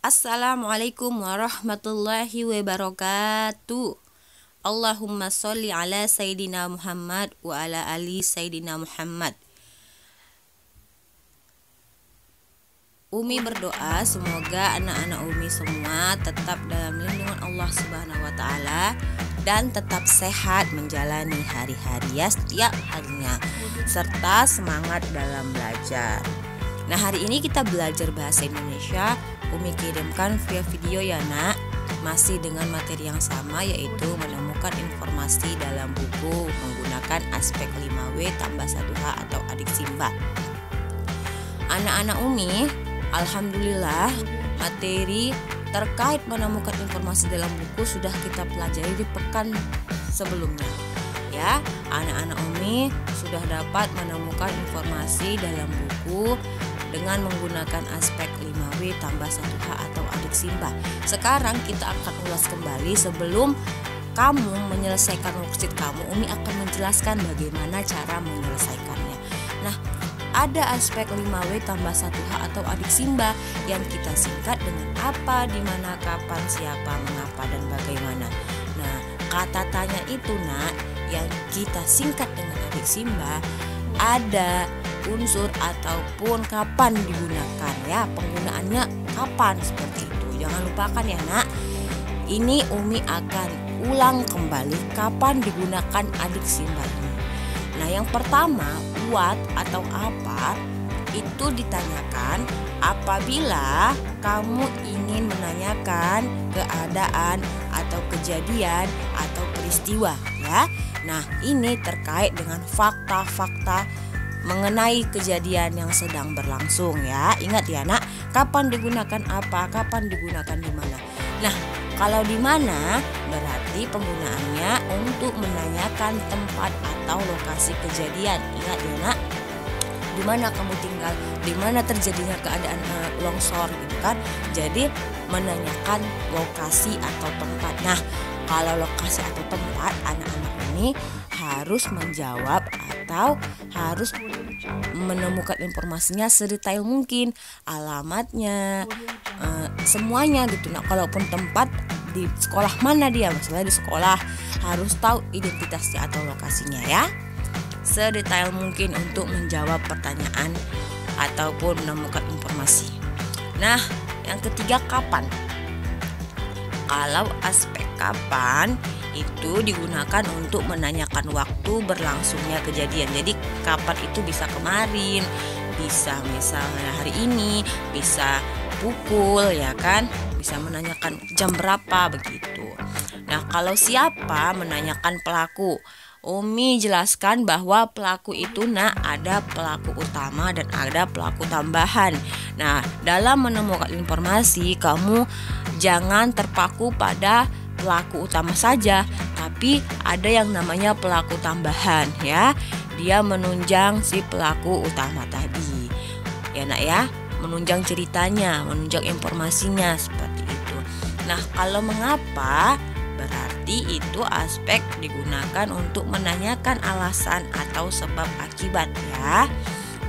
Assalamualaikum warahmatullahi wabarakatuh. Allahumma sholli ala Sayyidina Muhammad wa ala ali Sayyidina Muhammad. Umi berdoa semoga anak-anak Umi semua tetap dalam lindungan Allah Subhanahu wa taala dan tetap sehat menjalani hari-hari ya setiap harinya serta semangat dalam belajar. Nah, hari ini kita belajar bahasa Indonesia. Umi kirimkan via video ya nak, masih dengan materi yang sama, yaitu menemukan informasi dalam buku menggunakan aspek 5W tambah 1H atau adik Simba. Anak-anak Umi, alhamdulillah materi terkait menemukan informasi dalam buku sudah kita pelajari di pekan sebelumnya. Ya, anak-anak Umi sudah dapat menemukan informasi dalam buku dengan menggunakan aspek 5W tambah 1H atau adik Simba. Sekarang kita akan ulas kembali. Sebelum kamu menyelesaikan worksheet kamu, Umi akan menjelaskan bagaimana cara menyelesaikannya. Nah, ada aspek 5W tambah 1H atau adik Simba yang kita singkat dengan apa, dimana, kapan, siapa, mengapa, dan bagaimana. Nah, kata tanya itu nak yang kita singkat dengan adik Simba ada unsur ataupun kapan digunakan ya, penggunaannya kapan seperti itu. Jangan lupakan ya nak. Ini Umi akan ulang kembali kapan digunakan adik Simba ini. Nah, yang pertama, what atau apa itu ditanyakan apabila kamu ingin menanyakan keadaan atau kejadian atau peristiwa ya. Nah, ini terkait dengan fakta-fakta mengenai kejadian yang sedang berlangsung ya. Ingat ya nak, kapan digunakan apa, kapan digunakan di mana. Nah, kalau di mana berarti penggunaannya untuk menanyakan tempat atau lokasi kejadian. Ingat ya nak, di mana kamu tinggal, di mana terjadinya keadaan longsor gitu kan. Jadi menanyakan lokasi atau tempat. Nah, kalau lokasi atau tempat, anak-anak ini harus menjawab atau harus menemukan informasinya sedetail mungkin, alamatnya, semuanya gitu. Nah, kalaupun tempat di sekolah mana dia, misalnya di sekolah, harus tahu identitasnya atau lokasinya ya, sedetail mungkin untuk menjawab pertanyaan ataupun menemukan informasi. Nah, yang ketiga kapan. Kalau aspek kapan itu digunakan untuk menanyakan waktu berlangsungnya kejadian. Jadi kapan itu bisa kemarin, bisa misalnya hari ini, bisa pukul ya kan, bisa menanyakan jam berapa begitu. Nah, kalau siapa menanyakan pelaku, Umi jelaskan bahwa pelaku itu ada pelaku utama dan ada pelaku tambahan. Nah, dalam menemukan informasi kamu jangan terpaku pada pelaku utama saja, tapi ada yang namanya pelaku tambahan ya. Dia menunjang si pelaku utama tadi. Ya nak ya, menunjang ceritanya, menunjang informasinya seperti itu. Nah, kalau mengapa berarti itu aspek digunakan untuk menanyakan alasan atau sebab akibat ya.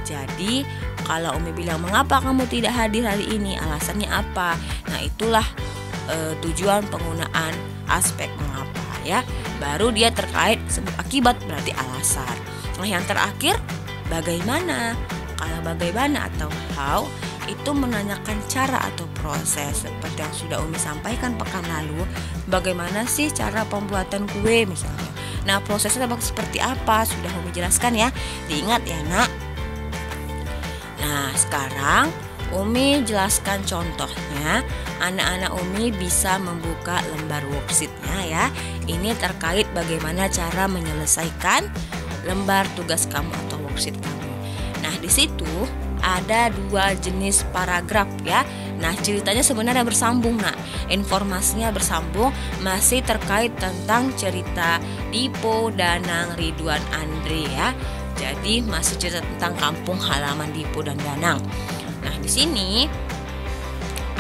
Jadi kalau Umi bilang mengapa kamu tidak hadir hari ini, alasannya apa? Nah, itulah tujuan penggunaan aspek mengapa ya. Baru dia terkait sebab akibat berarti alasan. Nah, yang terakhir bagaimana. Kalau bagaimana atau how itu menanyakan cara atau proses, seperti yang sudah Umi sampaikan pekan lalu. Bagaimana sih cara pembuatan kue misalnya. Nah, prosesnya seperti apa sudah Umi jelaskan ya. Diingat ya nak. Nah, sekarang Umi jelaskan contohnya. Anak-anak Umi bisa membuka lembar worksheetnya ya. Ini terkait bagaimana cara menyelesaikan lembar tugas kamu atau worksheet kamu. Nah, di situ ada 2 jenis paragraf ya. Nah, ceritanya sebenarnya bersambung nak. Informasinya bersambung, masih terkait tentang cerita Dipo, Danang, Ridwan, Andre ya. Jadi masih cerita tentang kampung halaman Dipo dan Danang. Nah, di sini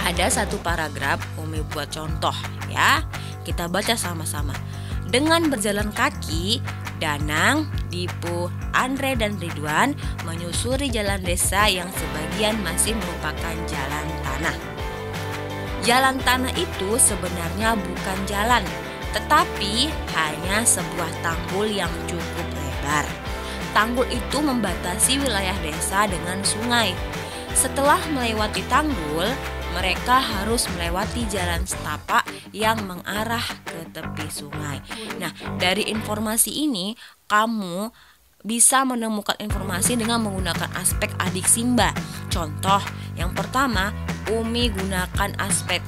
ada 1 paragraf Umi buat contoh ya. Kita baca sama-sama. Dengan berjalan kaki, Danang, Dipo, Andre, dan Ridwan menyusuri jalan desa yang sebagian masih merupakan jalan tanah. Jalan tanah itu sebenarnya bukan jalan, tetapi hanya sebuah tanggul yang cukup lebar. Tanggul itu membatasi wilayah desa dengan sungai. Setelah melewati tanggul, mereka harus melewati jalan setapak yang mengarah ke tepi sungai. Nah, dari informasi ini kamu bisa menemukan informasi dengan menggunakan aspek adik Simba. Contoh, yang pertama, Umi gunakan aspek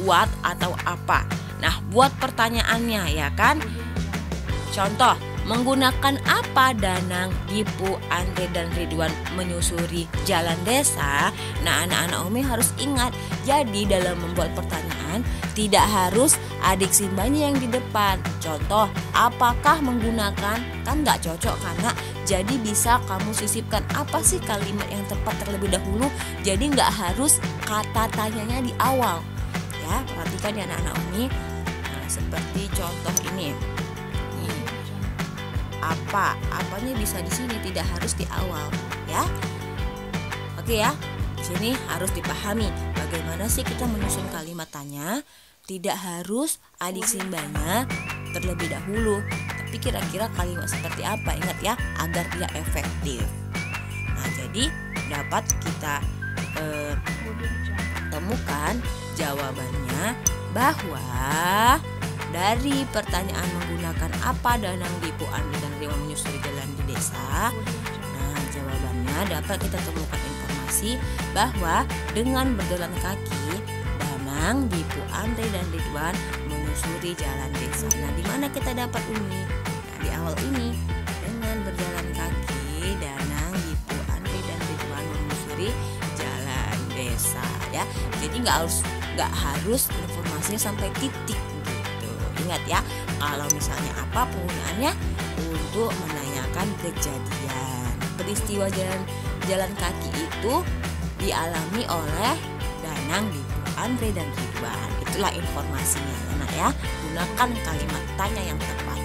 what atau apa. Nah, buat pertanyaannya ya kan. Contoh, menggunakan apa Danang, Dipu, Andre, dan Ridwan menyusuri jalan desa? Nah, anak-anak Umi harus ingat, jadi dalam membuat pertanyaan tidak harus adik Simbanya yang di depan. Contoh, apakah menggunakan? Kan nggak cocok karena jadi bisa kamu sisipkan apa sih kalimat yang tepat terlebih dahulu. Jadi nggak harus kata tanyanya di awal. Ya, perhatikan ya anak-anak Umi. Nah, seperti contoh ini. Apanya bisa di sini, tidak harus di awal ya. Oke ya, di sini harus dipahami bagaimana sih kita menyusun kalimat tanya. Tidak harus adik Simbanya terlebih dahulu, tapi kira-kira kalimat seperti apa, ingat ya, agar dia efektif. Nah, jadi dapat kita temukan jawabannya bahwa dari pertanyaan menggunakan apa Danang, Dipu, Andre, dan Ridwan menyusuri jalan di desa. Nah, jawabannya dapat kita temukan informasi bahwa dengan berjalan kaki Danang, Dipu, Andre, dan Ridwan menyusuri jalan desa. Nah, di mana kita dapat Umi? Nah, di awal ini, dengan berjalan kaki Danang, Dipu, Andre, dan Ridwan menyusuri jalan desa ya. Jadi nggak harus informasinya sampai titik. Ingat ya, kalau misalnya apa penggunaannya untuk menanyakan kejadian. Peristiwa jalan kaki itu dialami oleh Danang, Dipu, Andre, dan Ridwan. Itulah informasinya anak ya. Gunakan kalimat tanya yang tepat.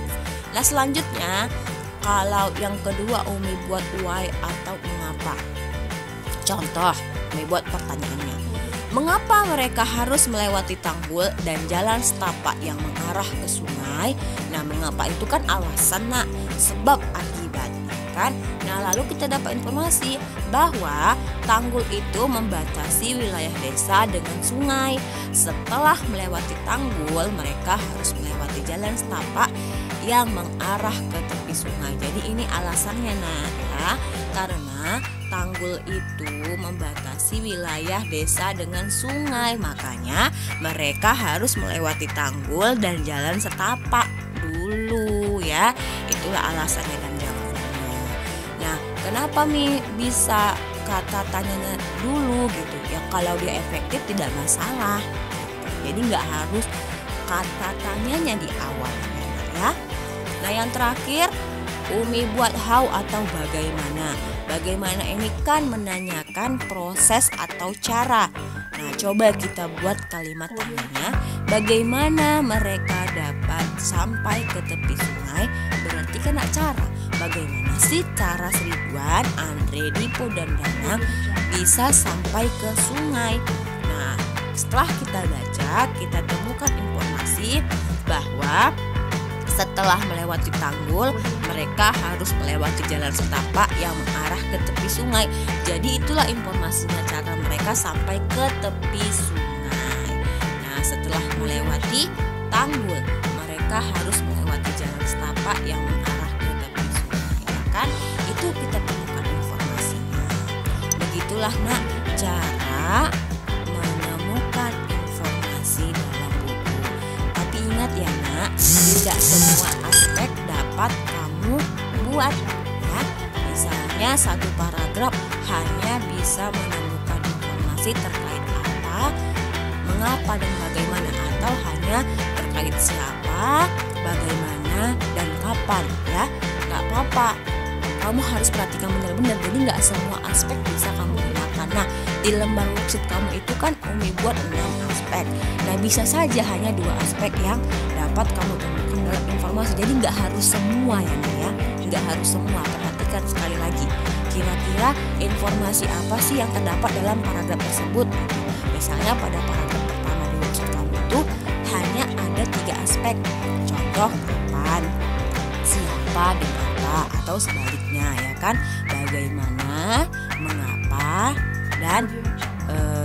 Nah, selanjutnya kalau yang kedua Umi buat why atau mengapa. Contoh, Umi buat pertanyaannya. Mengapa mereka harus melewati tanggul dan jalan setapak yang mengarah ke sungai? Nah, mengapa itu kan alasan, nak, sebab akibat kan. Nah, lalu kita dapat informasi bahwa tanggul itu membatasi wilayah desa dengan sungai. Setelah melewati tanggul, mereka harus melewati jalan setapak yang mengarah ke tepi sungai. Jadi ini alasannya, nak ya, karena tanggul itu membatasi wilayah desa dengan sungai, makanya mereka harus melewati tanggul dan jalan setapak dulu ya. Itulah alasannya dan jawabannya. Nah, kenapa bisa kata tanyanya dulu gitu ya? Kalau dia efektif tidak masalah. Jadi nggak harus kata tanyanya di awal ya. Nah, yang terakhir Umi buat how atau bagaimana. Bagaimana ini kan menanyakan proses atau cara. Nah, coba kita buat kalimat tanyanya. Bagaimana mereka dapat sampai ke tepi sungai? Berarti kan cara. Bagaimana sih cara Ridwan, Andre, Dipu, dan Danang bisa sampai ke sungai? Nah, setelah kita baca, kita temukan informasi bahwa setelah melewati tanggul, mereka harus melewati jalan setapak yang mengarah ke tepi sungai. Jadi itulah informasinya cara mereka sampai ke tepi sungai. Nah, setelah melewati tanggul, mereka harus melewati jalan setapak yang mengarah ke tepi sungai. Ya kan? Itu kita temukan informasinya. Begitulah, nak, cara menemukan informasi dalam buku. Tapi ingat ya, nak, tidak semua aspek dapat kamu buat ya. Misalnya satu paragraf hanya bisa menemukan informasi terkait apa, mengapa, dan bagaimana, atau hanya terkait siapa, bagaimana, dan kapan ya. Gak apa-apa, kamu harus perhatikan benar-benar. Jadi gak semua aspek bisa kamu gunakan. Nah, di lembar worksheet kamu itu kan Umi buat 6 aspek. Nah, bisa saja hanya 2 aspek yang dapat kamu temukan dalam informasi. Jadi nggak harus semua ya, nggak harus semua. Perhatikan sekali lagi, kira-kira informasi apa sih yang terdapat dalam paragraf tersebut. Misalnya pada paragraf pertama di 3 aspek. Contoh kapan, siapa, dan apa, atau sebaliknya ya kan. Bagaimana, mengapa, dan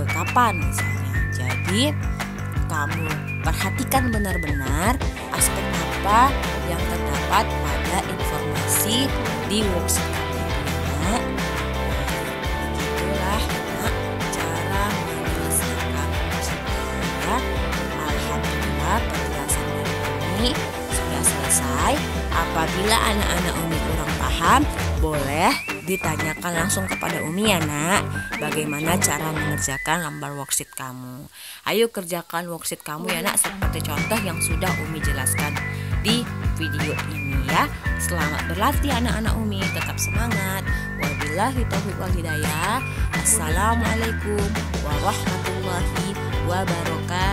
kapan misalnya. Jadi kamu perhatikan benar-benar aspek apa yang terdapat pada informasi di worksheet kamu ini. Begitulah cara menyelesaikan worksheetnya. Alhamdulillah penjelasan dari Umi sudah selesai. Apabila anak-anak Umi kurang paham, boleh ditanyakan langsung kepada Umi ya nak, bagaimana cara mengerjakan lembar worksheet kamu. Ayo kerjakan worksheet kamu ya nak, seperti contoh yang sudah Umi jelaskan di video ini ya. Selamat berlatih anak-anak Umi, tetap semangat. Wabillahi taufiq wal hidayah. Assalamualaikum warahmatullahi wabarakatuh.